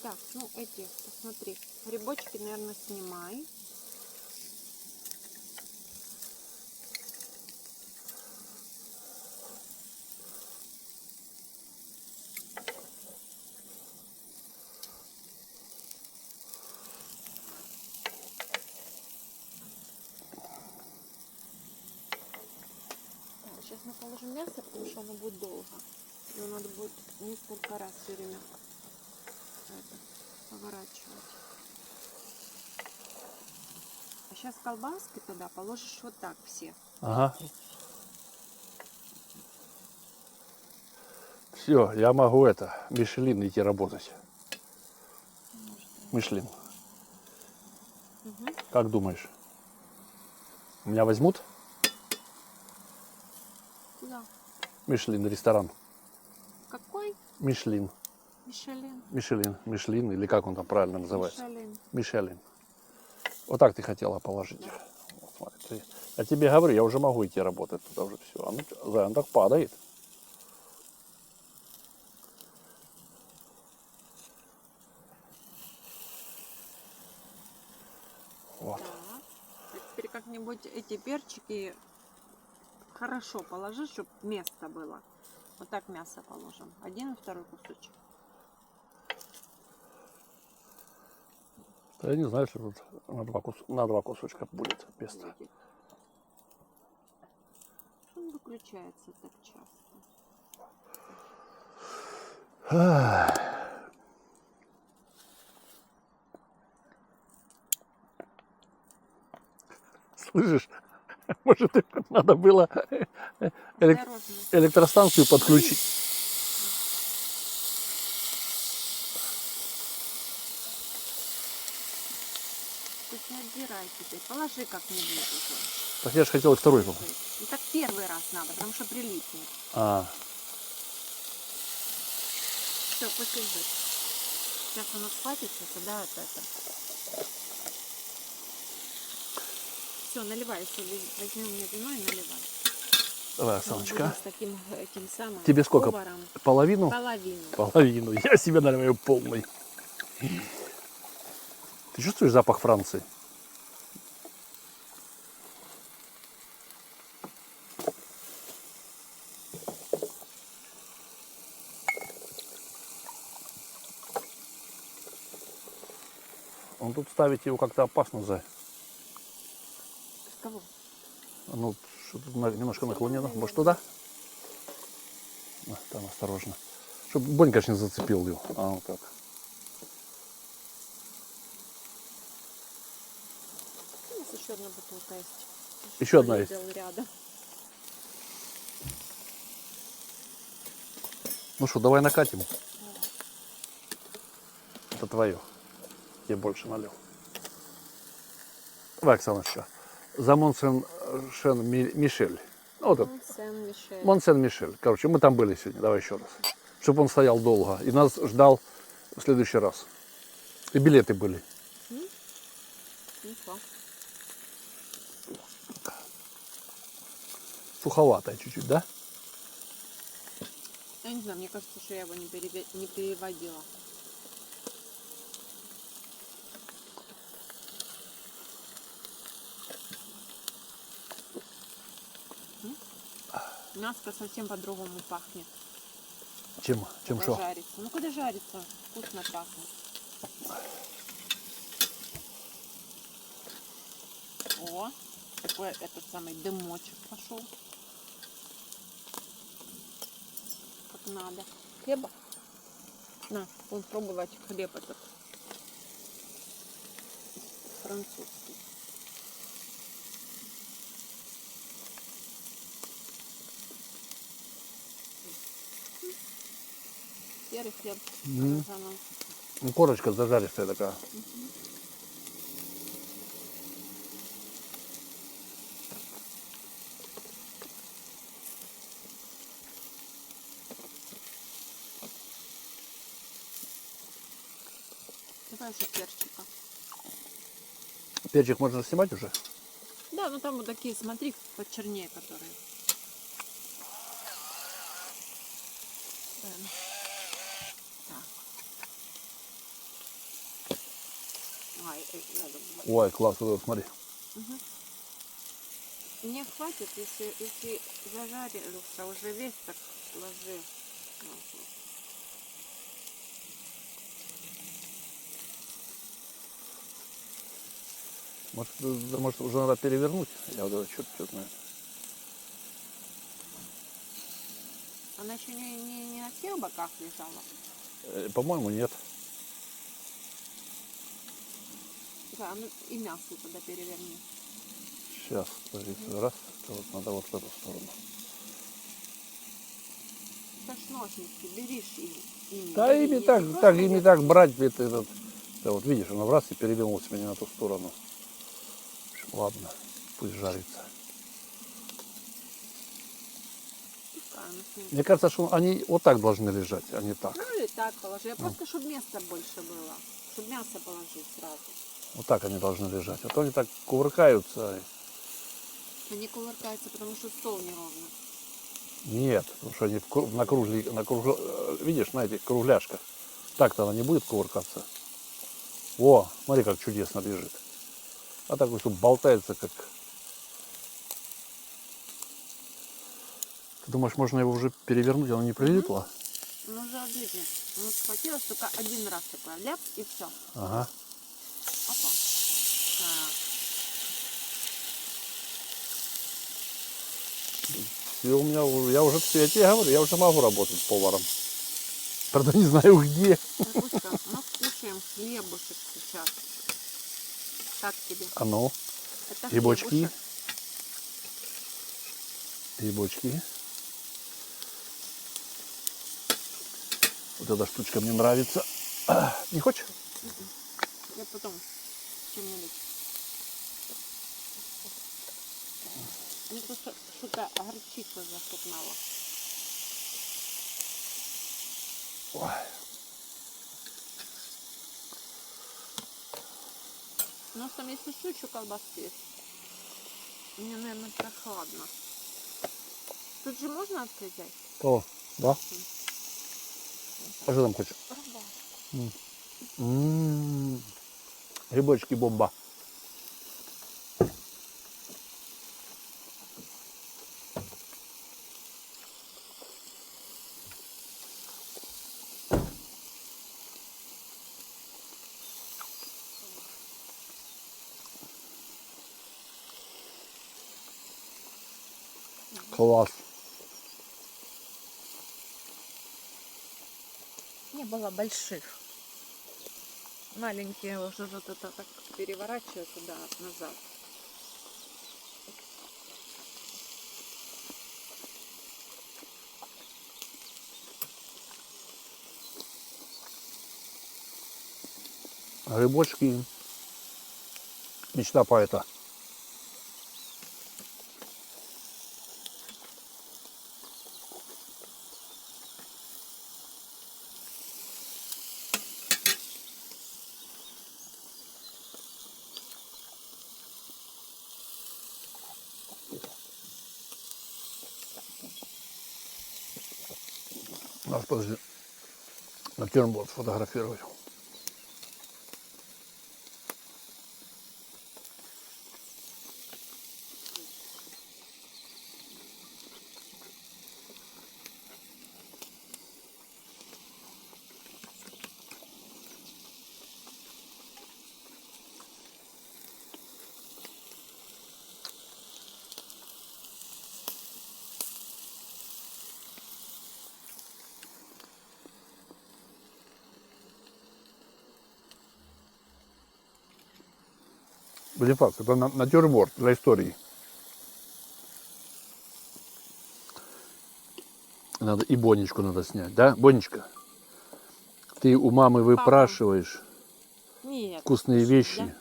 Так, ну эти, посмотри, грибочки, наверное, снимай. Так, сейчас мы положим мясо, потому что оно будет долго. Его надо будет несколько раз все время поворачивать. А сейчас колбаски туда положишь вот так все. Ага. Все, я могу Мишлен идти работать. Мишлен. Угу. Как думаешь? Меня возьмут? Куда? Мишлен, ресторан. Какой? Мишлен. Мишелин. Мишлен, или как он там правильно называется? Мишелин. Мишелин. Вот так ты хотела положить их. Вот, смотри, я тебе говорю, я уже могу идти работать туда уже все. Оно так падает. Вот. Так. А теперь как-нибудь эти перчики хорошо положи, чтобы место было. Вот так мясо положим. Один и второй кусочек. Я не знаю, что тут на два кусочка будет место. Будет. Он выключается так часто. Слышишь? Может, надо было Осторожно. электростанцию подключить. Пусть не отдирай теперь. Положи как-нибудь уже. Так я же хотел и второй попробовать. Ну так первый раз надо, потому что прилипнет. А, Все, пусть лежит. Сейчас оно схватится, тогда вот это. Все, наливай, если возьми у меня вино и наливай. давай, Мы Оксаночка. будем с таким этим самым Тебе сколько? поваром. Половину? Половину. Половину. Я себе наливаю полный. Ты чувствуешь запах Франции? Он тут ставить его как-то опасно, Зай. Кого? Ну, что тут немножко наклонено. Может, туда? Там осторожно. Чтобы Бонь, конечно, не зацепил его. А, вот так. У нас еще одна бутылка есть. Еще одна есть. Рядом. Ну что, давай накатим. Это твое. Я больше налил. Давай, Оксаночка. За Монсен-Мишель. Ну, вот это. Сен-Мишель. Монсен-Мишель. Короче, мы там были сегодня. Давай еще раз. Чтобы он стоял долго. И нас ждал в следующий раз. И билеты были. Ничего. Суховатая чуть-чуть, да? Я не знаю, мне кажется, что я его не переводила. Мяско совсем по-другому пахнет. Чем Когда что? жарится. Ну, когда жарится, вкусно пахнет. О, такой этот самый дымочек пошел. Как надо. Хлеба? На, будем пробовать хлеб этот. Французский. Серый хлеб. Ну, корочка зажаристая такая. Давай еще перчика. Перчик можно снимать уже? Да, ну там вот такие, смотри, почернее, которые. Так. Ай, рядом. Ой, класс, вот, смотри. Мгм. Не хватит, если зажарился уже весь, так ложи. Вот, вот. Может, уже надо перевернуть? Я вот это черт знает. Она еще не на всех боках лежала. По-моему, нет. Да, ну и мясо туда переверни. Сейчас, подожди, раз. Это вот надо вот в эту сторону. Это ж ножницы, беришь ими. Да, бери, ими не так, просто так, ими вверх. так брать, этот, да вот видишь, он раз и перевернулся мне на ту сторону. В общем, ладно, пусть жарится. Пускай она с ним. Мне кажется, что они вот так должны лежать, а не так. Ну или так положи. Я Ну. просто, чтобы места больше было. Чтобы мясо положить сразу. Вот так они должны лежать. А то они так кувыркаются. Они кувыркаются, потому что стол неровный. Нет, потому что они видишь, на этих кругляшках. Так-то она не будет кувыркаться. О, смотри, как чудесно лежит. А так вот тут болтается, как... Ты думаешь, можно его уже перевернуть, оно не прилипло? Ну уже отлично. Ну схватилось только один раз такое. Ляп и все. Ага. Опа. А, Все у меня уже, я тебе говорю, я уже могу работать поваром. Правда, не знаю где. Капуста, мы кушаем хлебушек сейчас. Как тебе? А ну, Это грибочки. хлебушек. Грибочки. Вот эта штучка мне нравится. Не хочешь? Я потом чем-нибудь. Мне просто что-то горчица захлопнула. Ой. У нас там, если что, еще колбаски есть. Мне, наверное, прохладно. Тут же можно открыть? О, да? А что там хочешь? Грибочки бомба. Класс. Не было больших. Маленькие уже вот это так переворачиваю туда назад. Грибочки. Мечта поэта. Нас, подожди, натюрморт фотографировать. Бонифац, это натюрморт для истории. Надо и Бонечку надо снять, да? Бонечка, ты у мамы выпрашиваешь Нет. вкусные Скажи, вещи. да?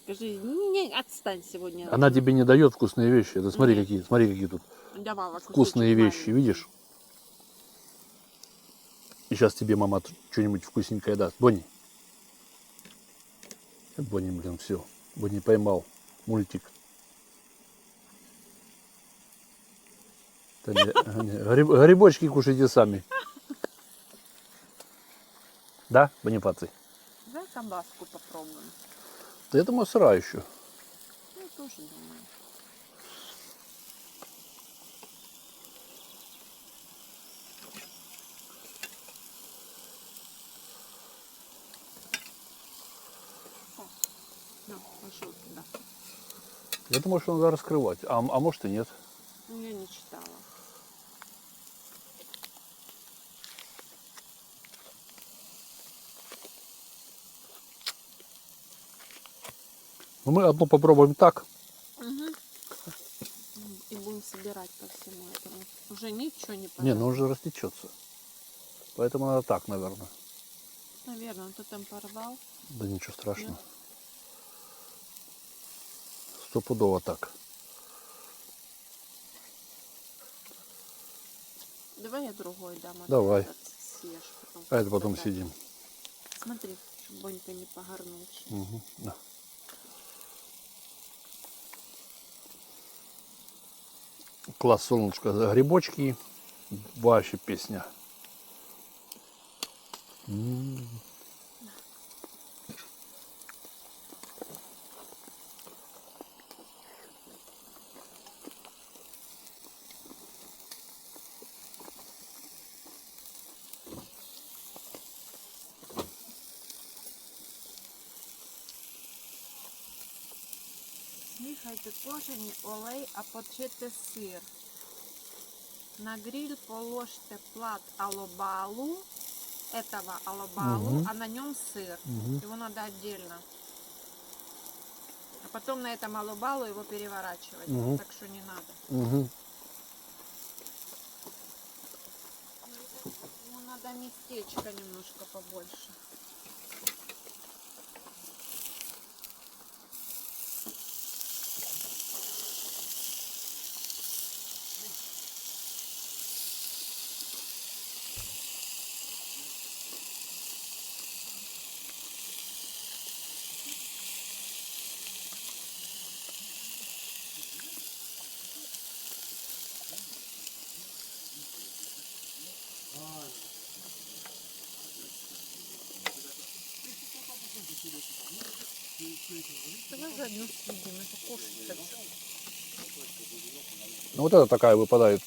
Скажи, не отстань сегодня. Она тебе не дает вкусные вещи. Да смотри, Нет. какие тут Давала вкусные кусочек вещи, маленький. видишь? И сейчас тебе мама что-нибудь вкусненькое даст. Бонни. Бонни, блин, все. Бонни поймал мультик. Да грибочки кушайте сами. Да, Бонифаций? Давай колбаску попробуем. Да я думаю, сырая еще. Ну, тоже думаю. Так, ну, пошел туда. Я думаю, что надо раскрывать. А может и нет. Ну, я не читала. Ну, мы одну попробуем так. Угу. И будем собирать по всему этому. Уже ничего не Не, ну порвал. он же растечется. Поэтому надо так, наверное. Наверное, он то там порвал. Да ничего страшного. Нет. Стопудово так. Давай я другой дам. А Давай. ты этот съешь. Потом А это потом подать. съедим. Смотри, чтобы Бонька не погорнуть. Угу, да. Класс, солнышко. Грибочки. Вообще песня. Змішайте кожені олей, а почити сир. На гриль положите плат алобалу, этого алобалу, Мгм. а на нем сыр. Мгм. Его надо отдельно. А потом на этом алобалу его переворачивать. Мгм. Так что не надо. Угу. Ему надо местечко немножко побольше. Давай заодно съедим, это кушать хочу. Ну, вот это такая выпадает.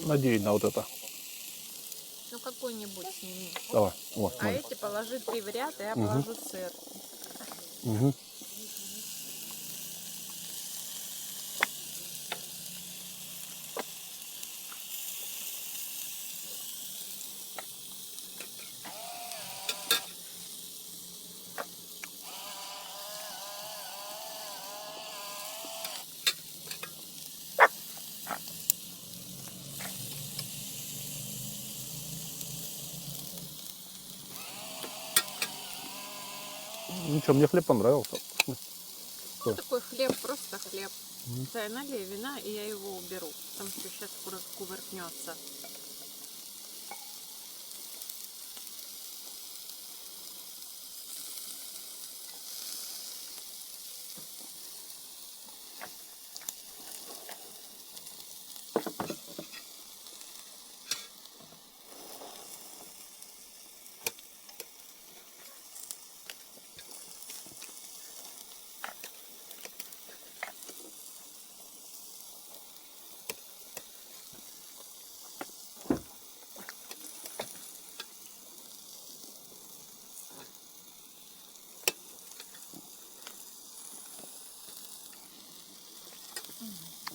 Надеюсь на вот это. Ну какой-нибудь сними. Давай. Вот, А смотри. эти положи 3 в ряд, и я Мгм. положу сыр. Угу. Ну что, мне хлеб понравился. Ну, такой хлеб, просто хлеб. Да, налей вина, и я его уберу. Потому что сейчас кувыркнется.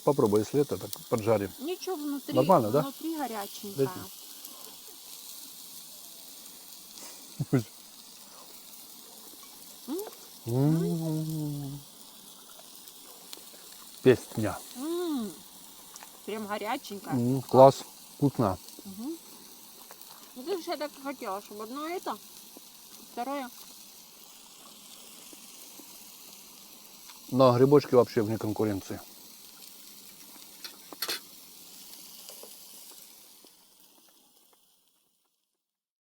Попробуй, если это, так поджарим. Ничего внутри, Нормально, да? внутри горяченькая. Дайте. Песня. Прям горяченькая. Класс. Вкусно. Угу. Ну, ты же я так и хотела, чтобы одно это, второе. Но грибочки вообще вне конкуренции.